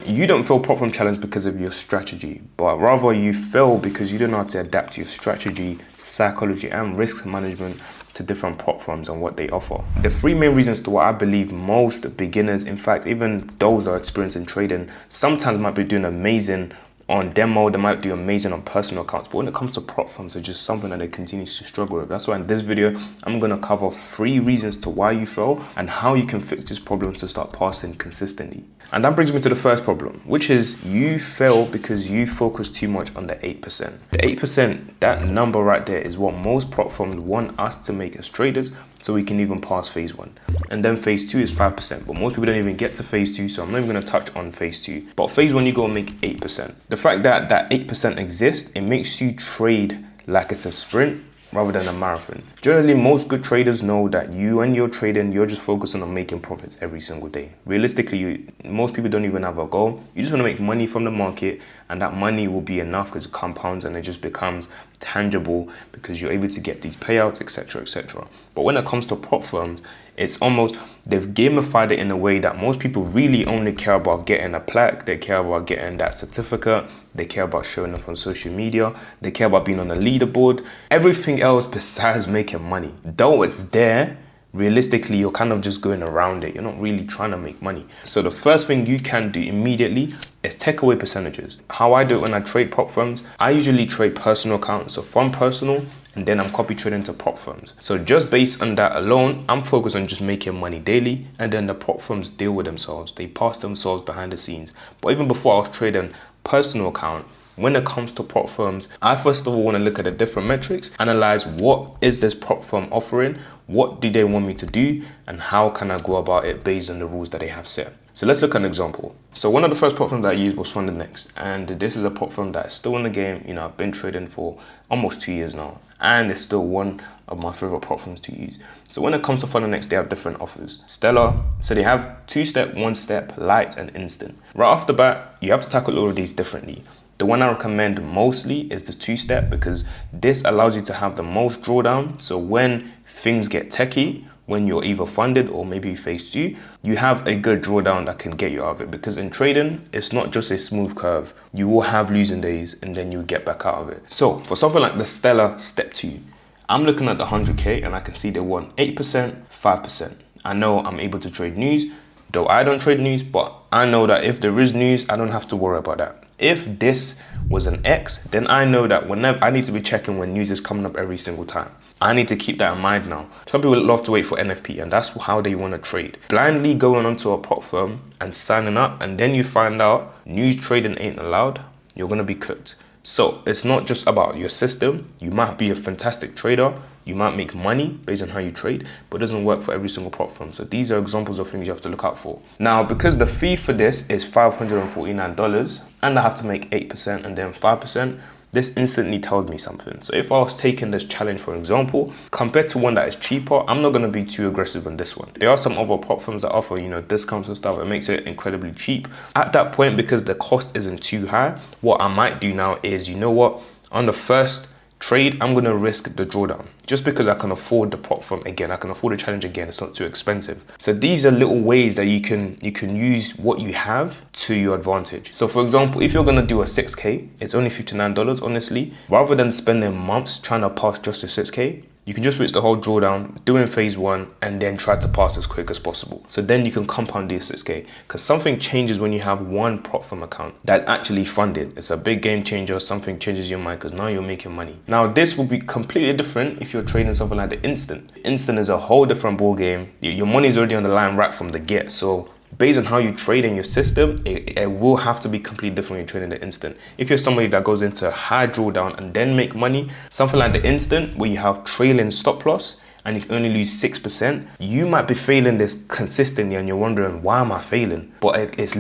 you don't fail prop firm challenge because of your strategy, but rather you fail because you don't know how to adapt your strategy, psychology, and risk management to different prop firms and what they offer. The three main reasons to why I believe most beginners, in fact, even those that are experienced in trading, sometimes might be doing amazing on demo, they might do amazing on personal accounts, but when it comes to prop firms, it's just something that they continue to struggle with. That's why in this video, I'm going to cover 3 reasons to why you fail and how you can fix these problems to start passing consistently. And that brings me to the first problem, which is you fail because you focus too much on the 8%. The 8%, that number right there is what most prop firms want us to make as traders so we can even pass phase 1. And then phase 2 is 5%, but most people don't even get to phase 2, so I'm not even going to touch on phase 2. But phase 1, you go and make 8%. The fact that that 8% exists, it makes you trade like it's a sprint rather than a marathon. Generally, most good traders know that when you're trading, you're just focusing on making profits every single day. Realistically, most people don't even have a goal. You just want to make money from the market, and that money will be enough because it compounds and it just becomes tangible because you're able to get these payouts, etc., etc. But when it comes to prop firms, it's almost, they've gamified it in a way that most people really only care about getting a plaque, they care about getting that certificate, they care about showing off on social media, they care about being on a leaderboard, everything else besides making money. Though it's there, realistically, you're kind of just going around it. You're not really trying to make money. So the first thing you can do immediately is take away percentages. How I do it when I trade prop firms, I usually trade personal accounts. So from personal, and then I'm copy trading to prop firms. So just based on that alone, I'm focused on just making money daily, and then the prop firms deal with themselves. They pass themselves behind the scenes. But even before I was trading personal account, when it comes to prop firms, I first of all want to look at the different metrics, analyze what is this prop firm offering, what do they want me to do, and how can I go about it based on the rules that they have set. So let's look at an example. So one of the first prop firms that I used was Fund the Next, and this is a prop firm that is still in the game. You know, I've been trading for almost 2 years now, and it's still one of my favorite prop firms to use. So when it comes to Fund the Next, they have different offers. Stellar, so they have 2-step, 1-step, light, and instant. Right off the bat, you have to tackle all of these differently. The one I recommend mostly is the 2-step because this allows you to have the most drawdown. So when things get techie, when you're either funded or maybe phase 2, you have a good drawdown that can get you out of it. Because in trading, it's not just a smooth curve. You will have losing days and then you get back out of it. So for something like the Stellar Step 2, I'm looking at the 100K and I can see they want 8%, 5%. I know I'm able to trade news, though I don't trade news, but I know that if there is news, I don't have to worry about that. If this was an X, then I know that whenever I need to be checking when news is coming up every single time. I need to keep that in mind now. Some people love to wait for NFP, and that's how they want to trade. Blindly going onto a prop firm and signing up, and then you find out news trading ain't allowed, you're going to be cooked. So it's not just about your system. You might be a fantastic trader. You might make money based on how you trade, but it doesn't work for every single prop firm. So these are examples of things you have to look out for. Now, because the fee for this is $549 and I have to make 8% and then 5%, this instantly tells me something. So if I was taking this challenge, for example, compared to one that is cheaper, I'm not going to be too aggressive on this one. There are some other prop firms that offer, discounts and stuff. It makes it incredibly cheap. At that point, because the cost isn't too high, what I might do now is, on the first trade, I'm going to risk the drawdown just because I can afford the prop firm again. I can afford the challenge again. It's not too expensive. So these are little ways that you can use what you have to your advantage. So for example, if you're going to do a 6K, it's only $59, honestly. Rather than spending months trying to pass just a 6K, you can just reach the whole drawdown, do in phase 1, and then try to pass as quick as possible. So then you can compound these 6K, because something changes when you have one prop firm account that's actually funded. It's a big game changer. Something changes your mind because now you're making money. Now this will be completely different if you're trading something like the instant. Instant is a whole different ball game. Your money's already on the line right from the get. So based on how you trade in your system, it will have to be completely different when you're trading the instant. If you're somebody that goes into high drawdown and then make money, something like the instant where you have trailing stop loss and you can only lose 6%, you might be failing this consistently and you're wondering, why am I failing? But it's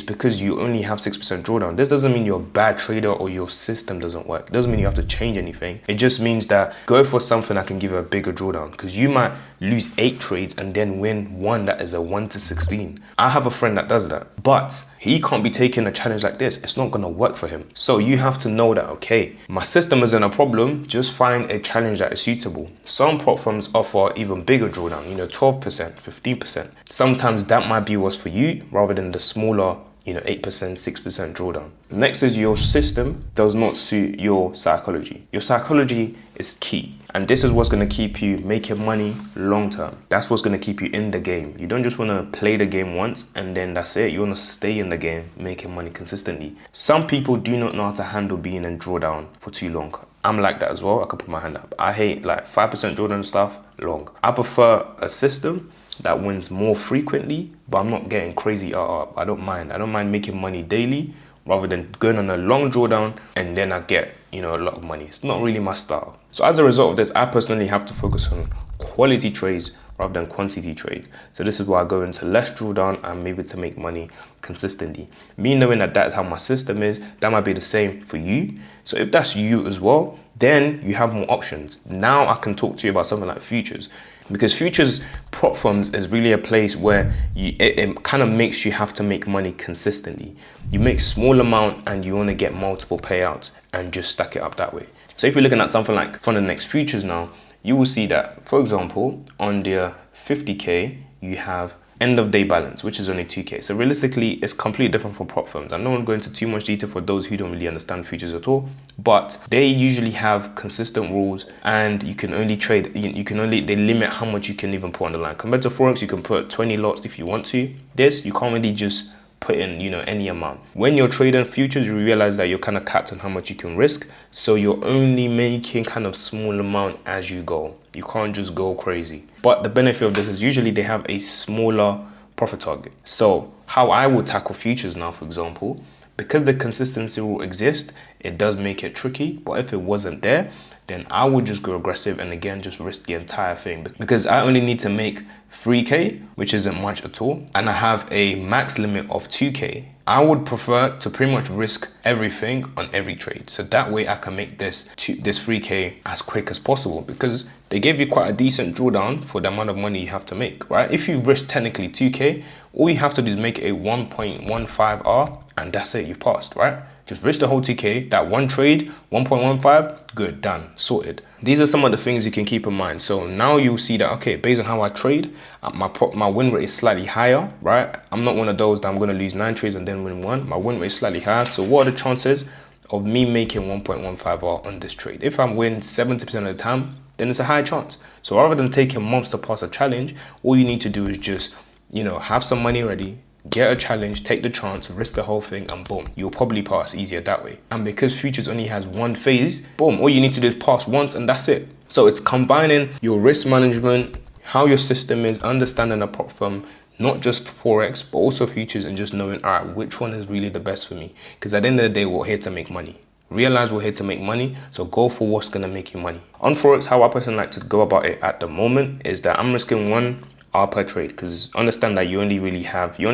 because you only have 6% drawdown. This doesn't mean you're a bad trader or your system doesn't work. It doesn't mean you have to change anything. It just means that go for something that can give you a bigger drawdown, because you might lose 8 trades and then win one that is a 1 to 16. I have a friend that does that, but he can't be taking a challenge like this. It's not going to work for him. So you have to know that, okay, my system isn't a problem. Just find a challenge that is suitable. Some prop firms offer even bigger drawdown, 12%, 15%. Sometimes that might be what's for you rather than the smaller 8%, 6% drawdown. Next is your system does not suit your psychology. Your psychology is key. And this is what's going to keep you making money long term. That's what's going to keep you in the game. You don't just want to play the game once and then that's it. You want to stay in the game, making money consistently. Some people do not know how to handle being in drawdown for too long. I'm like that as well. I can put my hand up. I hate like 5% drawdown stuff long. I prefer a system that wins more frequently, but I'm not getting crazy up. I don't mind. I don't mind making money daily rather than going on a long drawdown and then I get, a lot of money. It's not really my style. So as a result of this, I personally have to focus on quality trades rather than quantity trades. So this is why I go into less drawdown and I'm able to make money consistently. Me knowing that that's how my system is, that might be the same for you. So if that's you as well, then you have more options. Now I can talk to you about something like futures. Because futures prop firms is really a place where it kind of makes you have to make money consistently. You make small amount and you want to get multiple payouts and just stack it up that way. So if you're looking at something like Fund and Next Futures now, you will see that, for example, on their 50K, you have end of day balance, which is only 2K. So realistically, it's completely different from prop firms. I don't want to go into too much detail for those who don't really understand futures at all, but they usually have consistent rules and you can only trade, they limit how much you can even put on the line. Compared to forex, you can put 20 lots if you want to. This, you can't really just put in, any amount. When you're trading futures, you realize that you're kind of capped on how much you can risk. So you're only making kind of small amount as you go. You can't just go crazy. But the benefit of this is usually they have a smaller profit target. So how I would tackle futures now, for example, because the consistency rule exists, it does make it tricky. But if it wasn't there, then I would just go aggressive and again, just risk the entire thing because I only need to make 3K, which isn't much at all. And I have a max limit of 2K. I would prefer to pretty much risk everything on every trade. So that way I can make this 3K as quick as possible because they gave you quite a decent drawdown for the amount of money you have to make, right? If you risk technically 2K, all you have to do is make a 1.15R and that's it, you've passed, right? Just risk the whole 2K, that one trade, 1.15, good, done, sorted. These are some of the things you can keep in mind. So now you'll see that, okay, based on how I trade, my win rate is slightly higher, right? I'm not one of those that I'm gonna lose 9 trades and then win 1. My win rate is slightly higher. So what are the chances of me making 1.15R on this trade? If I win 70% of the time, then it's a high chance. So rather than taking months to pass a challenge, all you need to do is just, have some money ready, get a challenge, take the chance, risk the whole thing, and boom, you'll probably pass easier that way. And because futures only has one phase, boom, all you need to do is pass once and that's it. So it's combining your risk management, how your system is, understanding the prop firm, not just forex, but also futures, and just knowing, all right, which one is really the best for me? Because at the end of the day, we're here to make money. Realize we're here to make money, so go for what's gonna make you money. On forex, how I personally like to go about it at the moment is that I'm risking 1 hour per trade, because understand that you only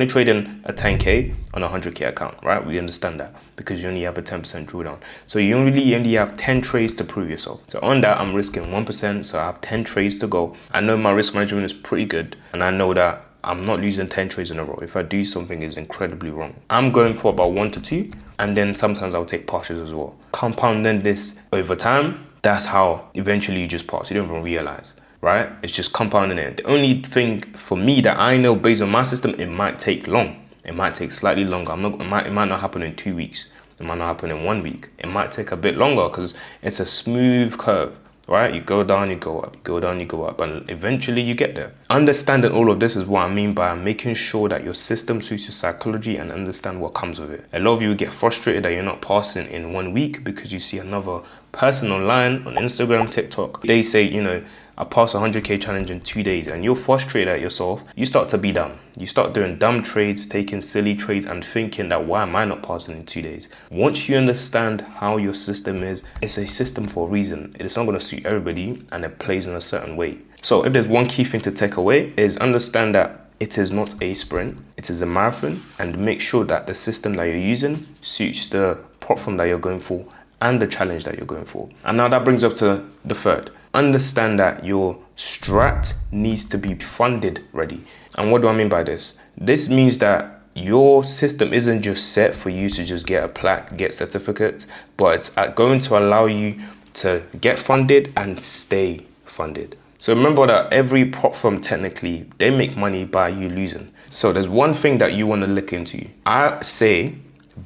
trading a 10K on a 100K account, right? We understand that because you only have a 10% drawdown. So you only have 10 trades to prove yourself. So on that, I'm risking 1%, so I have 10 trades to go. I know my risk management is pretty good, and I know that I'm not losing 10 trades in a row. If I do something is incredibly wrong, I'm going for about 1 to 2, and then sometimes I'll take partials as well. Compounding this over time, that's how eventually you just pass. You don't even realize. Right? It's just compounding it. The only thing for me that I know based on my system, it might take long. It might take slightly longer. It might not happen in 2 weeks. It might not happen in 1 week. It might take a bit longer because it's a smooth curve, right? You go down, you go up, you go down, you go up, and eventually you get there. Understanding all of this is what I mean by making sure that your system suits your psychology and understand what comes with it. A lot of you get frustrated that you're not passing in 1 week because you see another person online on Instagram, TikTok. They say, I passed a 100K challenge in 2 days, and you're frustrated at yourself. You start to be dumb. You start doing dumb trades, taking silly trades and thinking that why am I not passing in 2 days? Once you understand how your system is, it's a system for a reason. It's not gonna suit everybody and it plays in a certain way. So if there's one key thing to take away is understand that it is not a sprint, it is a marathon, and make sure that the system that you're using suits the prop firm that you're going for and the challenge that you're going for. And now that brings us to the third. Understand that your strat needs to be funded ready. And what do I mean by this? This means that your system isn't just set for you to just get a plaque, get certificates, but it's going to allow you to get funded and stay funded. So remember that every prop firm, technically, they make money by you losing. So there's one thing that you want to look into. I say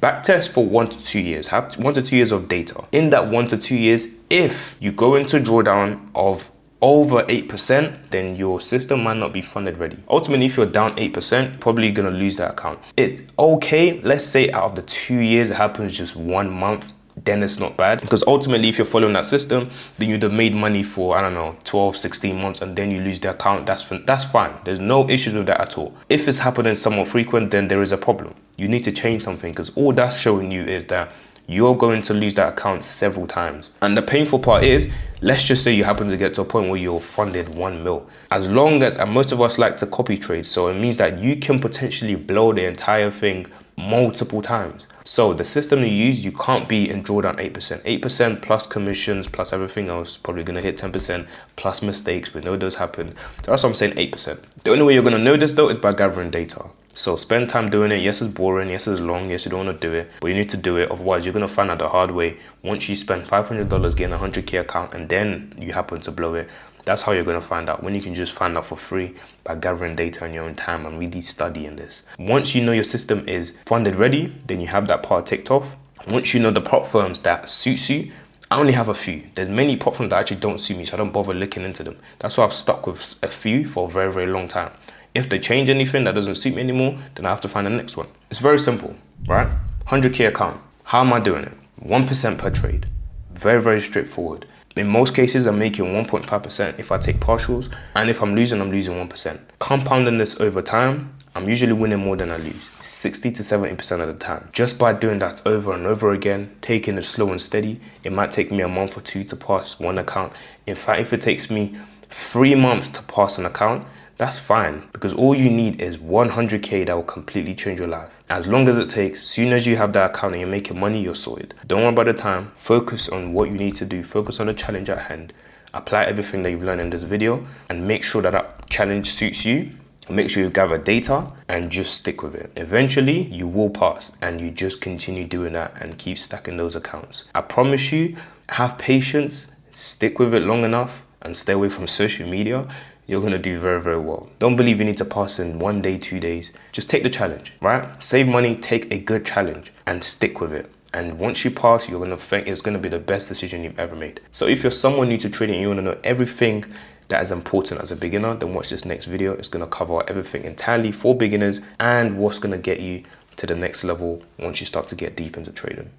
backtest for 1 to 2 years. Have 1 to 2 years of data. In that 1 to 2 years, if you go into drawdown of over 8%, then your system might not be funded ready. Ultimately, if you're down 8%, probably gonna lose that account. It's okay, let's say out of the 2 years, it happens just 1 month, then it's not bad. Because ultimately, if you're following that system, then you'd have made money for, I don't know, 12, 16 months, and then you lose the account. That's fine. There's no issues with that at all. If it's happening somewhat frequent, then there is a problem. You need to change something, because all that's showing you is that you're going to lose that account several times. And the painful part is, let's just say you happen to get to a point where you're funded 1 mil. As long as, and most of us like to copy trade, so it means that you can potentially blow the entire thing multiple times. So the system you use, you can't be in drawdown 8%. 8% plus commissions plus everything else, probably gonna hit 10% plus mistakes. We know those happen. So that's why I'm saying 8%. The only way you're gonna know this though is by gathering data. So spend time doing it. Yes, it's boring. Yes, it's long. Yes, you don't want to do it, but you need to do it. Otherwise, you're going to find out the hard way. Once you spend $500 getting a 100K account and then you happen to blow it, that's how you're going to find out, when you can just find out for free by gathering data in your own time and really studying this. Once you know your system is funded ready, then you have that part ticked off. Once you know the prop firms that suits you, I only have a few. There's many prop firms that actually don't suit me, so I don't bother looking into them. That's why I've stuck with a few for a very, very long time. If they change anything that doesn't suit me anymore, then I have to find the next one. It's very simple, right? 100K account. How am I doing it? 1% per trade. Very, very straightforward. In most cases, I'm making 1.5% if I take partials, and if I'm losing 1%. Compounding this over time, I'm usually winning more than I lose, 60 to 70% of the time. Just by doing that over and over again, taking it slow and steady, it might take me a month or 2 to pass one account. In fact, if it takes me 3 months to pass an account, that's fine, because all you need is 100K that will completely change your life. As long as it takes, soon as you have that account and you're making money, you're sorted. Don't worry about the time. Focus on what you need to do. Focus on the challenge at hand. Apply everything that you've learned in this video and make sure that that challenge suits you. Make sure you gather data and just stick with it. Eventually, you will pass, and you just continue doing that and keep stacking those accounts. I promise you, have patience, stick with it long enough, and stay away from social media. You're gonna do very, very well. Don't believe you need to pass in 1 day, 2 days. Just take the challenge, right? Save money, take a good challenge and stick with it. And once you pass, you're gonna think it's gonna be the best decision you've ever made. So if you're someone new to trading and you wanna know everything that is important as a beginner, then watch this next video. It's gonna cover everything entirely for beginners and what's gonna get you to the next level once you start to get deep into trading.